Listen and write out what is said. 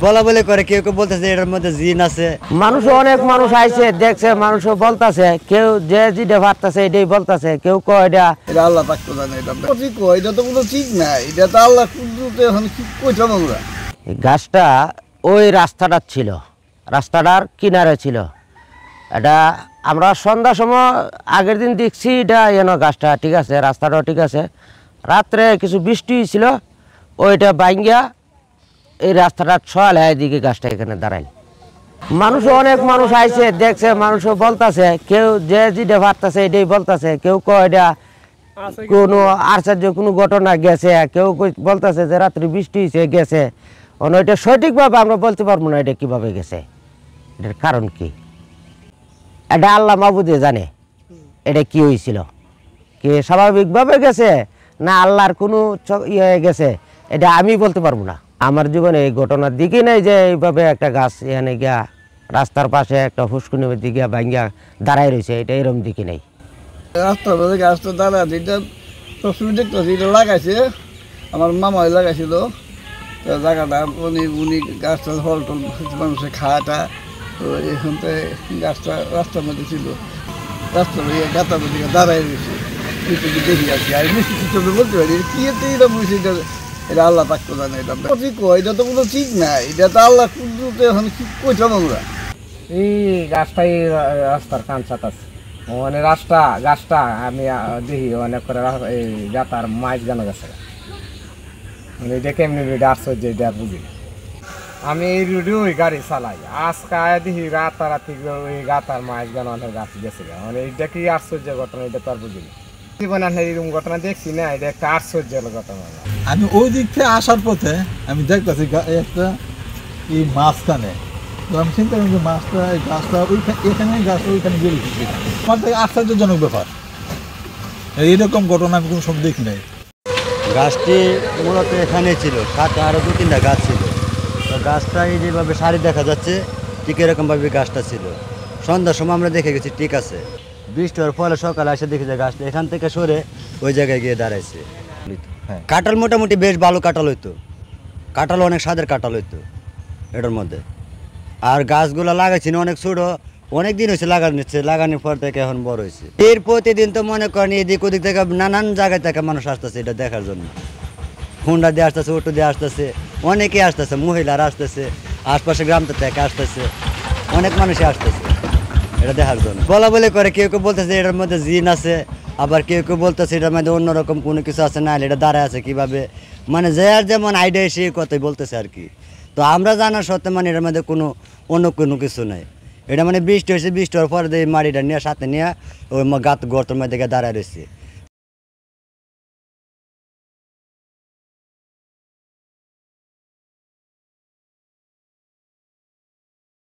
বলা বলে করে, কেউ কেউ বলতেছে এটার মধ্যে জিন আছে। মানুষ অনেক মানুষ আইছে দেখছে, মানুষ বলতাছে, কেউ যে যেটা ভাবতেছে এটাই বলতাছে, কেউ কয় এটা আল্লাহ পাক তো জানে। এটা ঠিক কয়, এটা তো কোনো ঠিক নাই, এটা তো আল্লাহ কুদরতে এখন কি কইতাম আমরা। গাছটা ওই রাস্তাটার ছিল, রাস্তাটার কিনারে ছিল। এটা আমরা সন্ধ্যার সময় আগের দিন দেখছি, এটা এন গাছটা ঠিক আছে, রাস্তাটাও ঠিক আছে। রাত্রে কিছু বৃষ্টি হয়েছিল, ওইটা বাইঙ্গা এই রাস্তাটা ছয়াল দিকে গাছটা এখানে দাঁড়াইল। মানুষ অনেক মানুষ আইছে দেখছে, মানুষ বলতাছে, কেউ যে যেটা ভাবতেছে এটাই বলতাছে, কেউ কয় এটা কোনো আশ্চর্য কোনো ঘটনা গেছে, কেউ বলতেছে যে রাত্রে বৃষ্টি হয়েছে গেছে। এটা সঠিকভাবে আমরা বলতে পারবো না এটা কিভাবে গেছে, এটার কারণ কি, এটা আল্লাহ মাহবুদে জানে এটা কি হয়েছিল, কি স্বাভাবিকভাবে গেছে না আল্লাহর কোনো ইয়ে হয়ে গেছে, এটা আমি বলতে পারবো না। আমার জীবনে এই ঘটনার দিকে নেই যে এইভাবে একটা গাছ এখানে গিয়া রাস্তার পাশে একটা ফুসকুনির দিকে ভাঙ্গিয়া দাঁড়াই রয়েছে, এটা এরকম দিকে নেই। রাস্তার মধ্যে গাছটা দাঁড়াচ্ছে, এটা সবসময় দেখতেছি, এটা লাগাইছে আমার মামাই লাগাইছিল। তো জায়গাটা উনি গাছটা ফল টল মানুষের খাওয়াটা, তো এখন তো গাছটা রাস্তার মধ্যে ছিল, রাস্তার মধ্যে গাতার মধ্যে দাঁড়াই রয়েছে। কিছু দেখি আর কি, আর মিষ্টি কিছু বলতে পারি কি এরকম হয়েছে, এটা আল্লাহ পাক তো জানে। এটা ঠিক কয়, এটা তো কোনো ঠিক নাই, এটা তো আল্লাহ কুদরতে এখন কি কইতাম আমরা। এই গাছটাই রাস্তার কাঁচাত আছে, মানে গাছটা আমি দেখি অনেক করে এই গাতার মাছ গানো গেছে, মানে এটা কেমনি আশ্চর্য, এটা বুঝি। আমি এই রোডে ওই গাড়ি চালাই, আজকে দেখি রাতারাতি ওই গাতার মাছ গানো অনেক গাছ গেছে, মানে এটা কি আশ্চর্য ঘটনা, এটা তো আর বুঝিনি। জীবনে এরকম ঘটনা দেখছি না, এটা একটা আশ্চর্যের ঘটনা। আমি ওই দিক থেকে আসার পথে আমি দেখতেছি একটা এই মাঝখানে, তো আমি চিন্তা করি যে মাছটা এই গাছটা এখানে গাছটা ওইখানে গেলে আমার থেকে আশ্চর্যজনক ব্যাপার, এইরকম ঘটনা আমি কোনো সব দেখি নাই। গাছটি মূলত এখানে ছিল, সাথে আরও 2-3টা গাছ ছিল। তো গাছটা এই যেভাবে সারি দেখা যাচ্ছে ঠিক এরকমভাবে গাছটা ছিল। সন্ধ্যার সময় আমরা দেখে গেছি ঠিক আছে, বৃষ্টি হওয়ার ফলে সকালে এসে দেখি যে গাছটা এখান থেকে সরে ওই জায়গায় গিয়ে দাঁড়াইছে। কাঁঠাল মোটামুটি বেশ ভালো কাঁঠাল হইতো, কাঁঠাল অনেক স্বাদের কাঁঠাল হইতো এটার মধ্যে। আর গাছগুলো লাগাইছি না অনেক ছোটো, অনেক দিন হয়েছে লাগানোর পর থেকে এখন বড় হয়েছে। এর প্রতিদিন তো মনে করেন এদিক ওদিক থেকে নানান জায়গায় থেকে মানুষ আসতেছে এটা দেখার জন্য। হুন্ডা দিয়ে আসতেছে, অটো দিয়ে আসতেছে, অনেকেই আসতেছে, মহিলারা আসতেছে, আশপাশে গ্রাম থেকে আসতেছে, অনেক মানুষই আসতেছে এটা দেখার জন্য। বলা বলে করে, কেউ কেউ বলতেছে এটার মধ্যে জিন আছে, আবার কেউ কেউ বলতেছে এটার মধ্যে অন্যরকম কোনো কিছু আছে, না এটা দাঁড়ায় আছে কীভাবে, মানে যে আর যেমন আইডিয়া সে কথাই বলতেছে আর কি। তো আমরা জানার সত্ত্বে মানে এটার মধ্যে অন্য কোনো কিছু নাই। এটা মানে বৃষ্টি হয়েছে, বৃষ্টি হওয়ার পরে মাটিটা নিয়ে সাথে নিয়ে ওই গর্তের মধ্যে দাঁড়ায় রয়েছে।